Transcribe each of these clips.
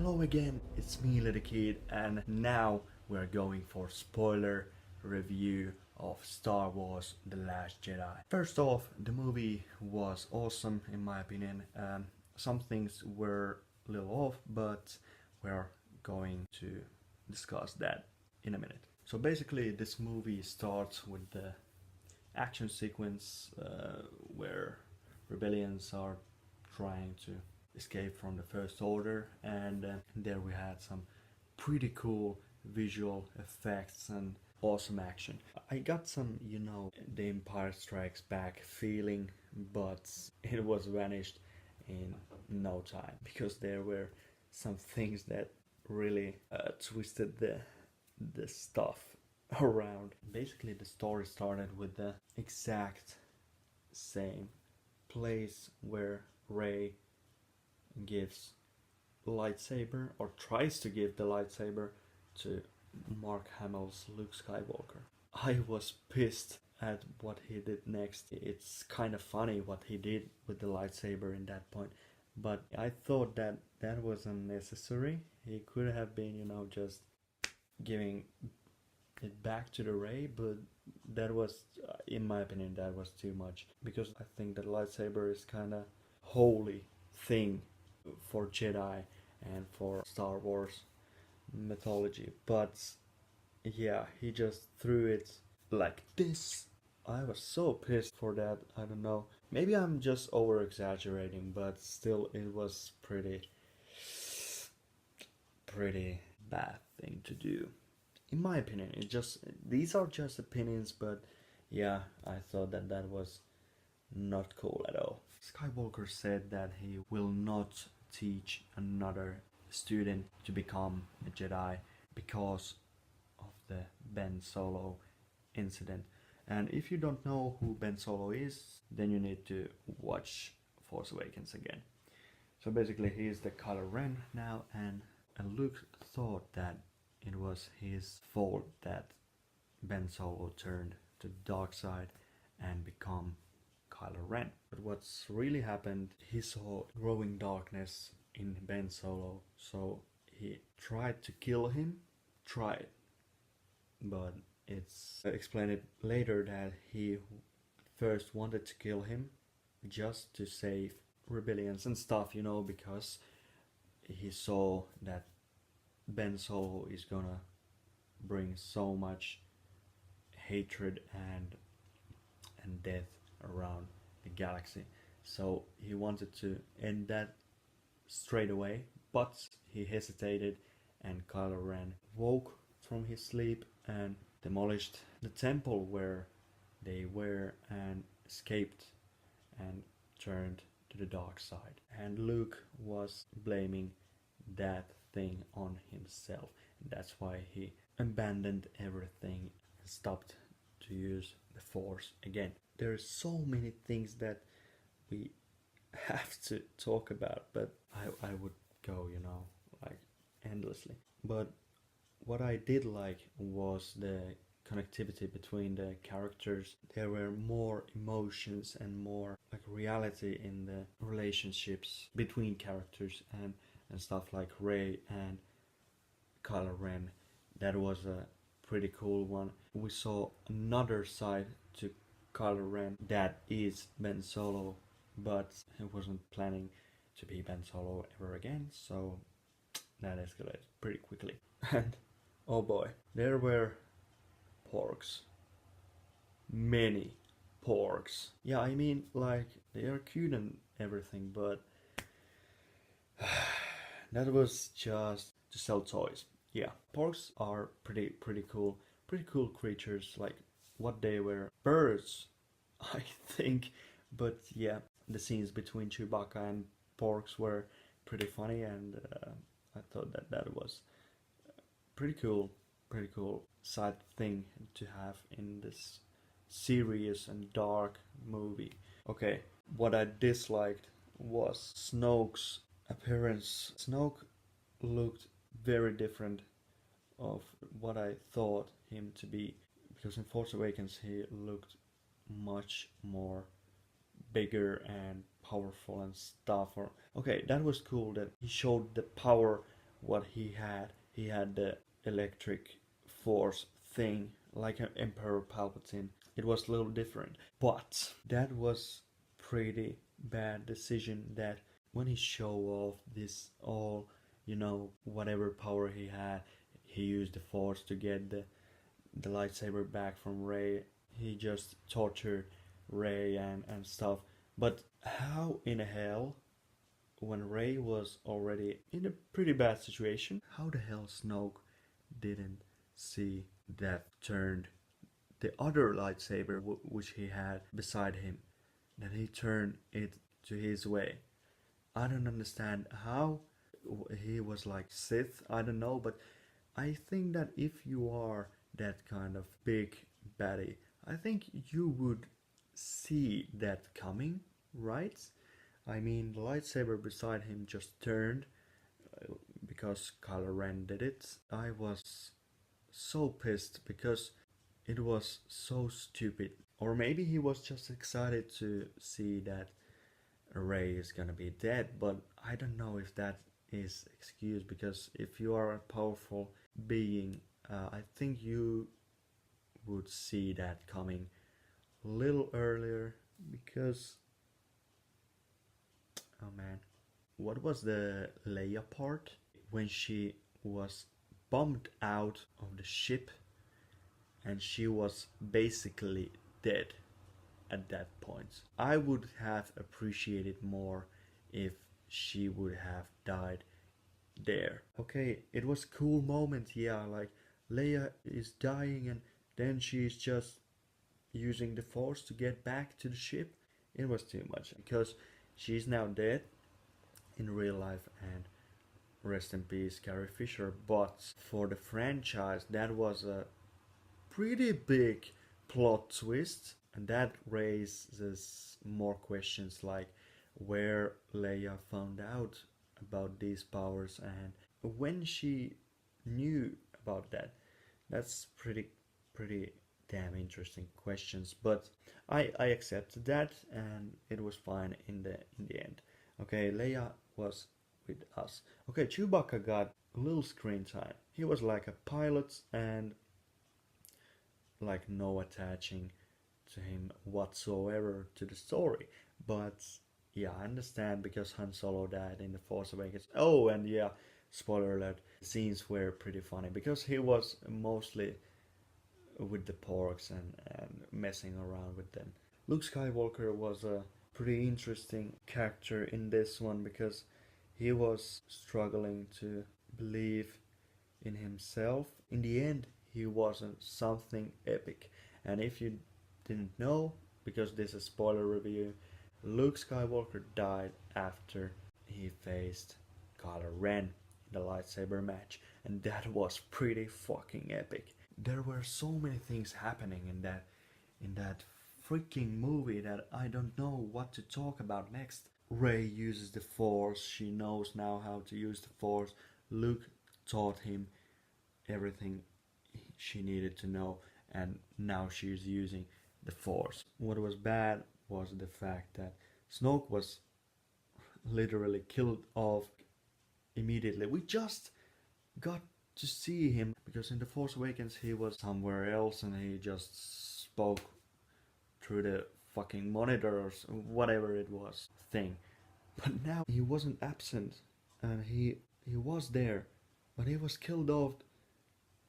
Hello again, it's me LETTERBOXD, and now we're going for spoiler review of Star Wars The Last Jedi. First off, the movie was awesome in my opinion. Some things were a little off, but we're going to discuss that in a minute. So basically this movie starts with the action sequence where rebellions are trying to escape from the First Order, and there we had some pretty cool visual effects and awesome action. I got some, The Empire Strikes Back feeling, but it was vanished in no time because there were some things that really twisted the stuff around. Basically the story started with the exact same place where Rey gives lightsaber, or tries to give the lightsaber, to Mark Hamill's Luke Skywalker. I was pissed at what he did next. It's kind of funny what he did with the lightsaber in that point, but I thought that that was unnecessary. He could have been, just giving it back to the Rey, but that was, in my opinion, that was too much, because I think that lightsaber is kind of holy thing for Jedi and for Star Wars mythology, but yeah, he just threw it like this. I was so pissed for that. I don't know, maybe I'm just over exaggerating, but still it was pretty bad thing to do, in my opinion. These are just opinions, but yeah, I thought that that was not cool at all. Skywalker said that he will not teach another student to become a Jedi because of the Ben Solo incident. And if you don't know who Ben Solo is, then you need to watch Force Awakens again. So basically he is the Kylo Ren now, and Luke thought that it was his fault that Ben Solo turned to the dark side and become Kylo Ren. But what's really happened, he saw growing darkness in Ben Solo, so he tried to kill him. But it's explained later that he first wanted to kill him just to save rebellions and stuff, because he saw that Ben Solo is gonna bring so much hatred and death around the galaxy. So he wanted to end that straight away, but he hesitated, and Kylo Ren woke from his sleep and demolished the temple where they were and escaped and turned to the dark side. And Luke was blaming that thing on himself, and that's why he abandoned everything and stopped to use the Force again. There are so many things that we have to talk about, but I would go, like endlessly. But what I did like was the connectivity between the characters. There were more emotions and more like reality in the relationships between characters and stuff, like Rey and Kylo Ren. That was a pretty cool one. We saw another side to Kylo Ren that is Ben Solo, but he wasn't planning to be Ben Solo ever again, so that escalated pretty quickly. And oh boy, there were porks. Many porks. Yeah, I mean, like, they are cute and everything, but that was just to sell toys. Yeah, porks are pretty cool. Pretty cool creatures, like what they were. Birds, I think. But yeah, the scenes between Chewbacca and porks were pretty funny, and I thought that that was pretty cool side thing to have in this serious and dark movie. Okay, what I disliked was Snoke's appearance. Snoke looked very different of what I thought him to be, because in Force Awakens he looked much more bigger and powerful and stuff. Okay, that was cool that he showed the power what he had. He had the electric force thing, like an Emperor Palpatine. It was a little different. But that was pretty bad decision that when he show off this all, whatever power he had, he used the force to get the lightsaber back from Rey. He just tortured Rey and stuff. But how in hell, when Rey was already in a pretty bad situation, how the hell Snoke didn't see that turned the other lightsaber which he had beside him, that he turned it to his way? I don't understand how. He was like Sith, I don't know, but I think that if you are that kind of big baddie, I think you would see that coming, right? I mean, the lightsaber beside him just turned because Kylo Ren did it. I was so pissed because it was so stupid. Or maybe he was just excited to see that Rey is gonna be dead, but I don't know if that is excuse, because if you are a powerful being, I think you would see that coming a little earlier, because oh man, what was the Leia part when she was bombed out of the ship and she was basically dead at that point? I would have appreciated more if she would have died there. Okay, it was cool moment, yeah, like Leia is dying and then she's just using the force to get back to the ship. It was too much because she's now dead in real life, and rest in peace Carrie Fisher. But for the franchise, that was a pretty big plot twist, and that raises more questions like where Leia found out about these powers and when she knew about that. That's pretty damn interesting questions, but I accepted that and it was fine in the end. Okay, Leia was with us. Okay, Chewbacca got a little screen time. He was like a pilot and like no attaching to him whatsoever to the story. But yeah, I understand because Han Solo died in The Force Awakens. Oh, and yeah, spoiler alert, scenes were pretty funny because he was mostly with the porks and messing around with them. Luke Skywalker was a pretty interesting character in this one because he was struggling to believe in himself. In the end, he wasn't something epic. And if you didn't know, because this is a spoiler review, Luke Skywalker died after he faced Kylo Ren in the lightsaber match, and that was pretty fucking epic. There were so many things happening in that freaking movie that I don't know what to talk about next. Rey uses the Force. She knows now how to use the Force. Luke taught him everything she needed to know, and now she's using the Force. What was bad was the fact that Snoke was literally killed off immediately. We just got to see him because in The Force Awakens he was somewhere else and he just spoke through the fucking monitors, whatever it was, thing. But now he wasn't absent and he was there, but he was killed off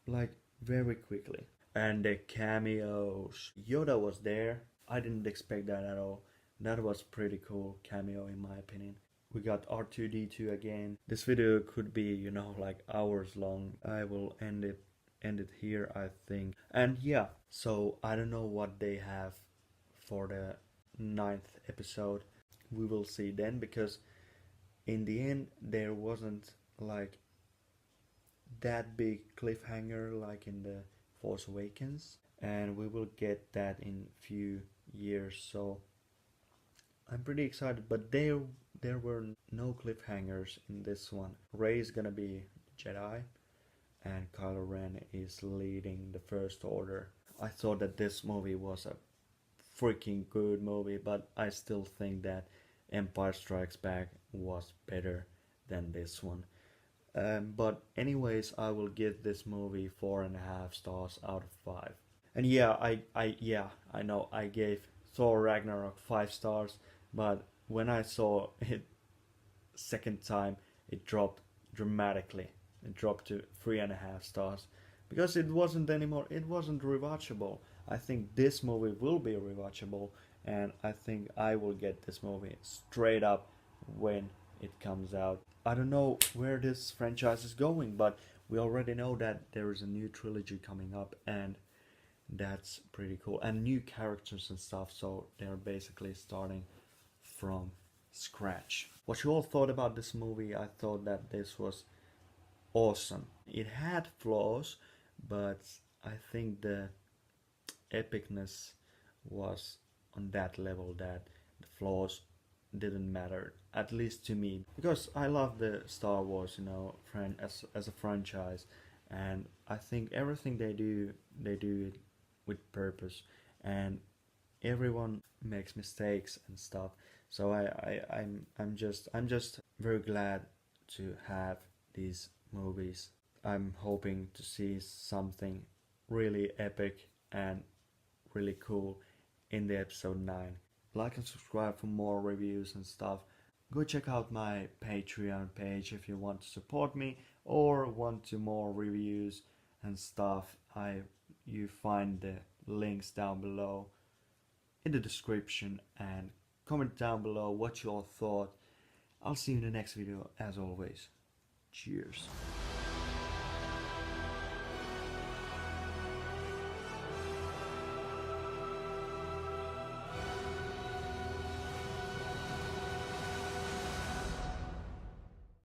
like very quickly. And the cameos, Yoda was there. I didn't expect that at all. That was pretty cool cameo in my opinion. We got R2D2 again. This video could be, like hours long. I will end it here, I think. And yeah, so I don't know what they have for the 9th episode. We will see then, because in the end there wasn't like that big cliffhanger like in The Force Awakens, and we will get that in few years, so I'm pretty excited. But there were no cliffhangers in this one. Rey is gonna be Jedi and Kylo Ren is leading the First Order. I thought that this movie was a freaking good movie, but I still think that Empire Strikes Back was better than this one. But anyways, I will give this movie 4.5 stars out of 5. And yeah, I know I gave Thor Ragnarok 5 stars, but when I saw it second time, it dropped dramatically. It dropped to 3.5 stars because it wasn't anymore. It wasn't rewatchable. I think this movie will be rewatchable, and I think I will get this movie straight up when it comes out. I don't know where this franchise is going, but we already know that there is a new trilogy coming up, and that's pretty cool. And new characters and stuff, so they're basically starting from scratch. What you all thought about this movie? I thought that this was awesome. It had flaws, but I think the epicness was on that level that the flaws didn't matter, at least to me, because I love the Star Wars, as a franchise, and I think everything they do it with purpose, and everyone makes mistakes and stuff. So I'm just very glad to have these movies. I'm hoping to see something really epic and really cool in the episode 9. Like and subscribe for more reviews and stuff. Go check out my Patreon page if you want to support me or want to more reviews and stuff. You find the links down below in the description, and comment down below what you all thought. I'll see you in the next video as always. Cheers.